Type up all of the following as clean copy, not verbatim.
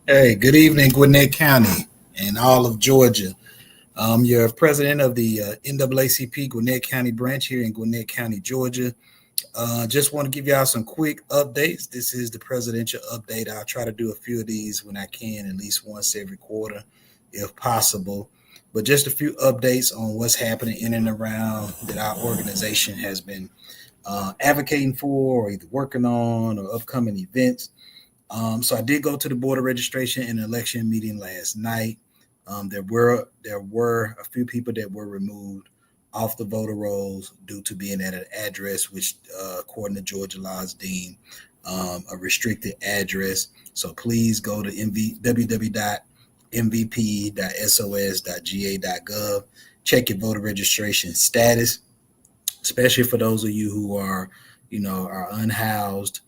Hey, good evening, Gwinnett County and all of Georgia. I'm your president of the NAACP Gwinnett County branch here in Gwinnett County, Georgia. Just want to give y'all some quick updates. This is the presidential update. I'll try to do a few of these when I can, at least once every quarter, if possible. But just a few updates on what's happening in and around that our organization has been advocating for, or either working on, or upcoming events. So I did go to the board of registration and election meeting last night. There were a few people that were removed off the voter rolls due to being at an address which, according to Georgia law, is deemed a restricted address. So please go to www.mvp.sos.ga.gov. Check your voter registration status, especially for those of you who are, are unhoused.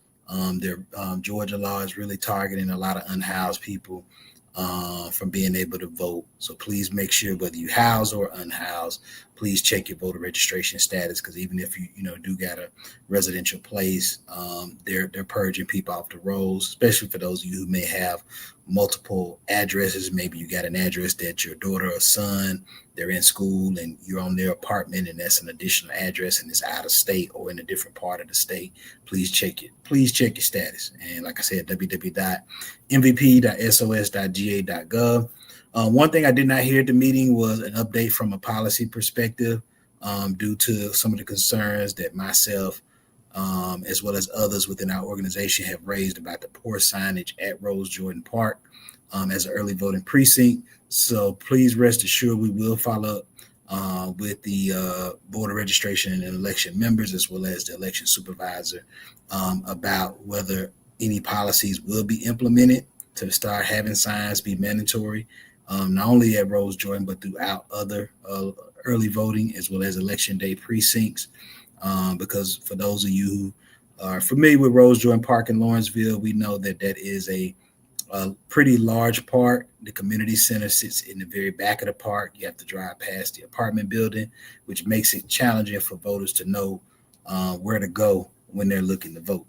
Their Georgia law is really targeting a lot of unhoused people from being able to vote. So please make sure, whether you house or unhoused, please check your voter registration status, because even if you do got a residential place, they're purging people off the rolls, especially for those of you who may have multiple addresses. Maybe you got an address that your daughter or son, they're in school and you're on their apartment, and that's an additional address and it's out of state or in a different part of the state. Please check it. Please check your status. And like I said, www.mvp.sos.ga.gov. One thing I did not hear at the meeting was an update from a policy perspective, due to some of the concerns that myself, as well as others within our organization, have raised about the poor signage at Rose Jordan Park as an early voting precinct. So please rest assured we will follow up with the board of registration and election members, as well as the election supervisor, about whether any policies will be implemented to start having signs be mandatory, not only at Rose Jordan, but throughout other early voting as well as election day precincts. Because for those of you who are familiar with Rose Jordan Park in Lawrenceville, we know that that is a pretty large park. The community center sits in the very back of the park. You have to drive past the apartment building, which makes it challenging for voters to know where to go when they're looking to vote.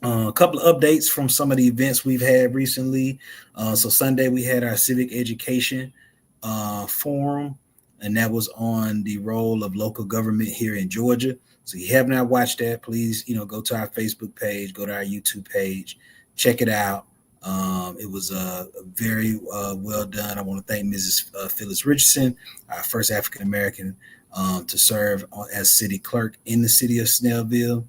A couple of updates from some of the events we've had recently. So Sunday we had our civic education forum, and that was on the role of local government here in Georgia. So if you have not watched that, please go to our Facebook page, go to our YouTube page, check it out. It was very well done. I want to thank Mrs. Phyllis Richardson, our first African American to serve as city clerk in the city of Snellville.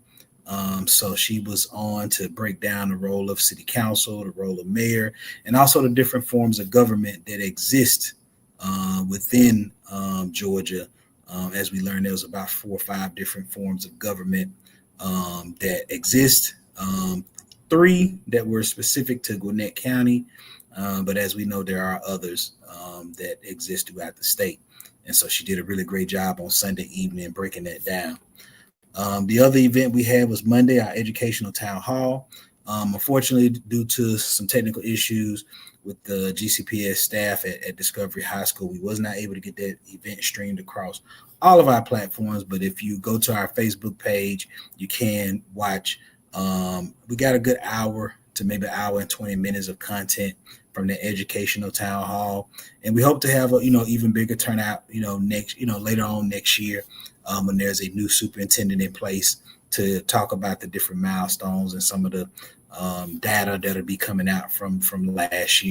So she was on to break down the role of city council, the role of mayor, and also the different forms of government that exist within Georgia. As we learned, there was about 4 or 5 different forms of government that exist. 3 that were specific to Gwinnett County, but as we know, there are others that exist throughout the state. And so she did a really great job on Sunday evening breaking that down. The other event we had was Monday, our educational town hall. Unfortunately, due to some technical issues with the GCPS staff at Discovery High School, we was not able to get that event streamed across all of our platforms. But if you go to our Facebook page, you can watch. We got a good hour to maybe an hour and 20 minutes of content from the educational town hall, and we hope to have a even bigger turnout next later on next year, when there's a new superintendent in place to talk about the different milestones and some of the data that'll be coming out from last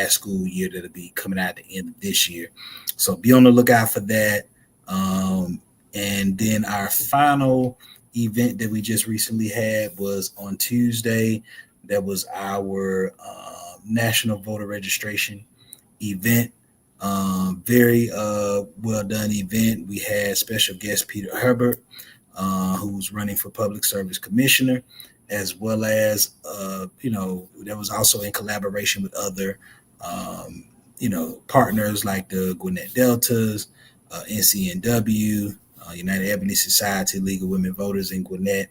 school year, that'll be coming out at the end of this year. So be on the lookout for that. And then our final event that we just recently had was on Tuesday. That was our national voter registration event. Very well done event. We had special guest Peter Herbert, who's running for public service commissioner, as well as that was also in collaboration with other partners like the Gwinnett Deltas, NCNW, United Ebony Society, League of Women Voters in Gwinnett.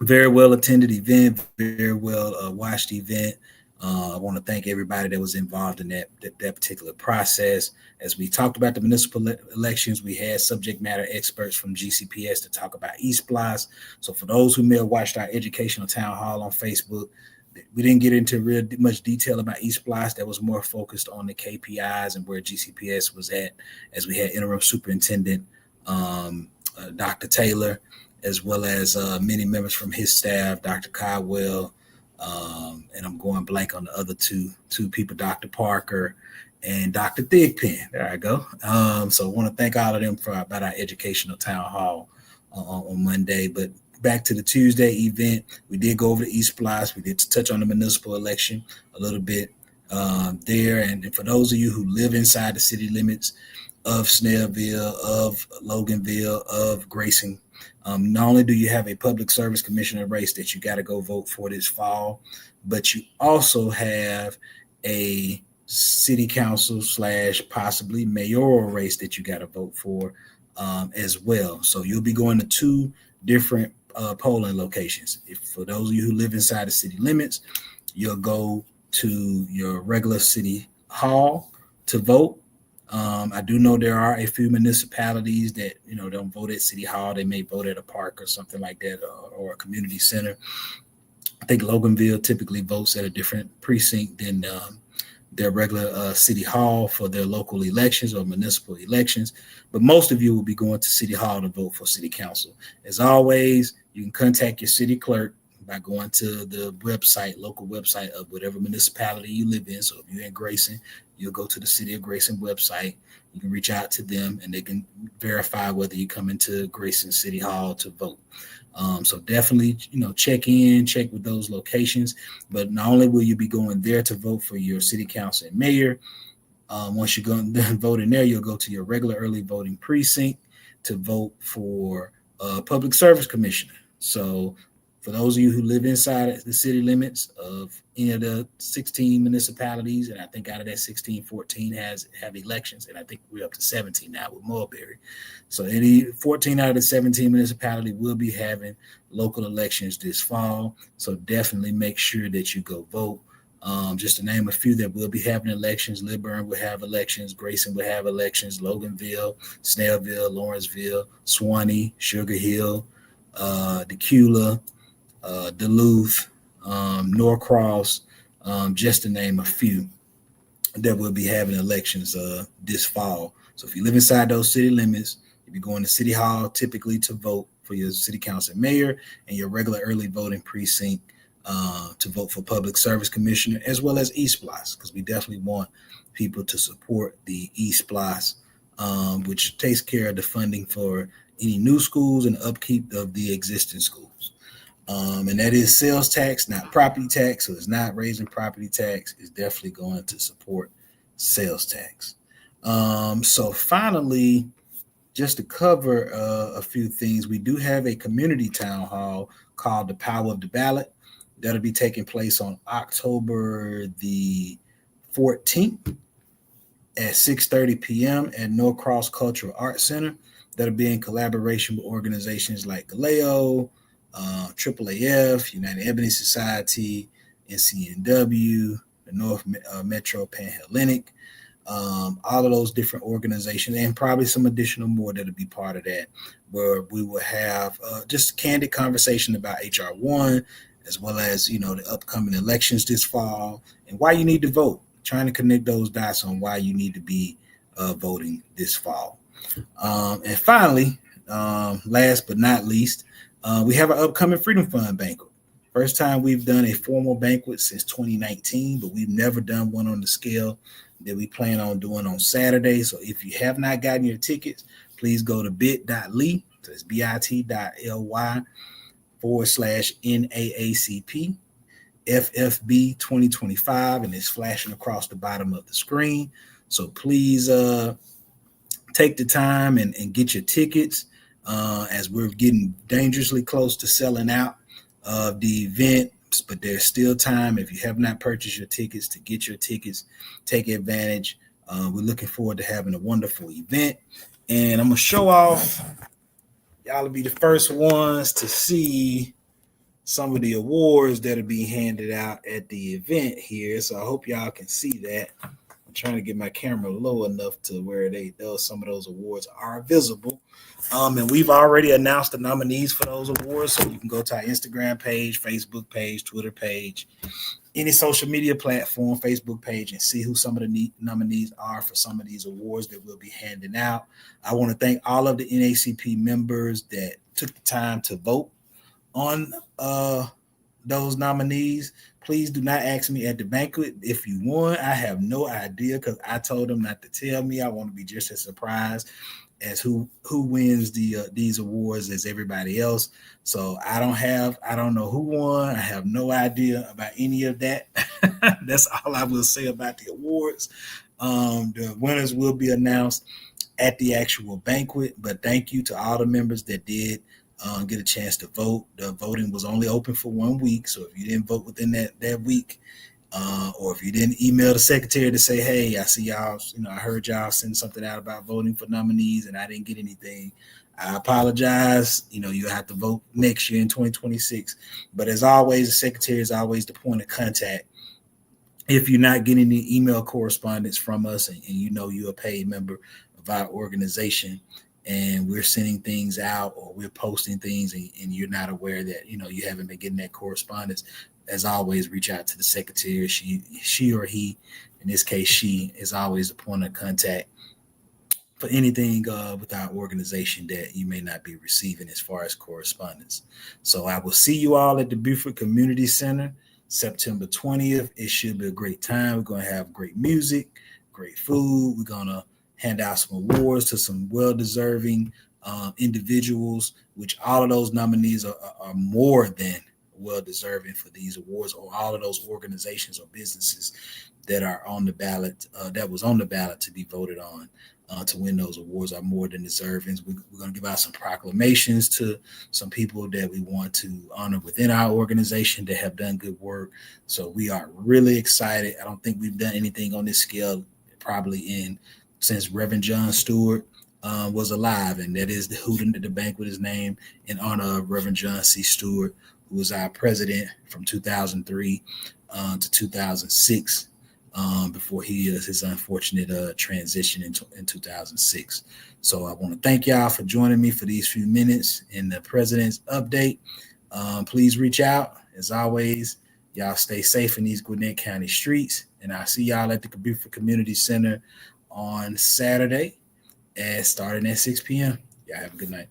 Very well attended event, very well watched event. I want to thank everybody that was involved in that particular process. As we talked about the municipal elections, we had subject matter experts from GCPS to talk about eSplice. So for those who may have watched our educational town hall on Facebook, We didn't get into real much detail about eSplice. That was more focused on the KPIs and where GCPS was at, as we had interim superintendent Dr. Taylor, as well as many members from his staff, Dr. Caldwell, and I'm going blank on the other two people, Dr. Parker and Dr. Thigpen. There I go. So I want to thank all of them about our educational town hall on Monday. But back to the Tuesday event, we did go over the eSplice. We did touch on the municipal election a little bit there. And for those of you who live inside the city limits of Snellville, of Loganville, of Grayson, not only do you have a public service commissioner race that you got to go vote for this fall, but you also have a city council / possibly mayoral race that you got to vote for as well. So you'll be going to two different polling locations. For those of you who live inside the city limits, you'll go to your regular city hall to vote. I do know there are a few municipalities that don't vote at city hall. They may vote at a park or something like that, or a community center. I think Loganville typically votes at a different precinct than their regular city hall for their local elections or municipal elections. But most of you will be going to city hall to vote for city council. As always, you can contact your city clerk by going to the website, local website of whatever municipality you live in. So if you're in Grayson, you'll go to the City of Grayson website. You can reach out to them and they can verify whether you come into Grayson City Hall to vote. So definitely, check with those locations. But not only will you be going there to vote for your city council and mayor, once you go and vote in there, you'll go to your regular early voting precinct to vote for public service commissioner. So for those of you who live inside the city limits of any of the 16 municipalities, and I think out of that 16, 14 have elections, and I think we're up to 17 now with Mulberry. So any 14 out of the 17 municipalities will be having local elections this fall. So definitely make sure that you go vote. Just to name a few that will be having elections: Liburn will have elections, Grayson will have elections, Loganville, Snellville, Lawrenceville, Suwanee, Sugar Hill, Decula, Duluth, Norcross, just to name a few that will be having elections this fall. So if you live inside those city limits, you'll be going to City Hall typically to vote for your city council and mayor, and your regular early voting precinct to vote for public service commissioner, as well as eSplice, because we definitely want people to support the eSplice, which takes care of the funding for any new schools and upkeep of the existing schools. And that is sales tax, not property tax. So it's not raising property tax. It's definitely going to support sales tax. So finally, just to cover a few things, we do have a community town hall called The Power of the Ballot. That'll be taking place on October the 14th at 6:30 p.m. at Norcross Cultural Arts Center. That'll be in collaboration with organizations like Galeo, AAAF, United Ebony Society, NCNW, the North Metro Panhellenic, all of those different organizations, and probably some additional more that'll be part of that, where we will have just a candid conversation about HR 1, as well as, the upcoming elections this fall and why you need to vote, trying to connect those dots on why you need to be voting this fall. And finally, last but not least, we have an upcoming Freedom Fund banquet. First time we've done a formal banquet since 2019, but we've never done one on the scale that we plan on doing on Saturday. So if you have not gotten your tickets, please go to bit.ly, so it's bit.ly/NAACP FFB 2025, and it's flashing across the bottom of the screen. So please take the time and get your tickets as we're getting dangerously close to selling out of the event. But there's still time, if you have not purchased your tickets, to get your tickets, take advantage. We're looking forward to having a wonderful event. And I'm going to show off. Y'all will be the first ones to see some of the awards that are being handed out at the event here. So I hope y'all can see that. I'm trying to get my camera low enough to where some of those awards are visible. And we've already announced the nominees for those awards, so you can go to our Instagram page, Facebook page, Twitter page, any social media platform, Facebook page, and see who some of the nominees are for some of these awards that we'll be handing out. I want to thank all of the NAACP members that took the time to vote on those nominees. Please do not ask me at the banquet if you won. I have no idea because I told them not to tell me. I want to be just as surprised as who wins these awards as everybody else. So I don't know who won. I have no idea about any of that. That's all I will say about the awards. The winners will be announced at the actual banquet, but thank you to all the members that did get a chance to vote. The voting was only open for 1 week, so if you didn't vote within that week, or if you didn't email the secretary to say, hey, I see y'all, I heard y'all send something out about voting for nominees and I didn't get anything, I apologize. You have to vote next year in 2026. But as always, the secretary is always the point of contact. If you're not getting any email correspondence from us and you're a paid member of our organization and we're sending things out or we're posting things and you're not aware that, you haven't been getting that correspondence, as always, reach out to the secretary. She or he, in this case, she is always a point of contact for anything with our organization that you may not be receiving as far as correspondence. So I will see you all at the Beaufort Community Center, September 20th. It should be a great time. We're going to have great music, great food. We're going to hand out some awards to some well-deserving individuals, which all of those nominees are more than well-deserving for these awards, or all of those organizations or businesses that are on the ballot, that was on the ballot to be voted on to win those awards are more than deserving. We're going to give out some proclamations to some people that we want to honor within our organization that have done good work. So we are really excited. I don't think we've done anything on this scale probably since Reverend John Stewart was alive, and that is who the banquet is named in honor of Reverend John C. Stewart, who was our president from 2003 to 2006, before his unfortunate transition in 2006. So I want to thank y'all for joining me for these few minutes in the President's Update. Please reach out. As always, y'all stay safe in these Gwinnett County streets, and I'll see y'all at the Beaufort Community Center on Saturday starting at 6 p.m. Y'all have a good night.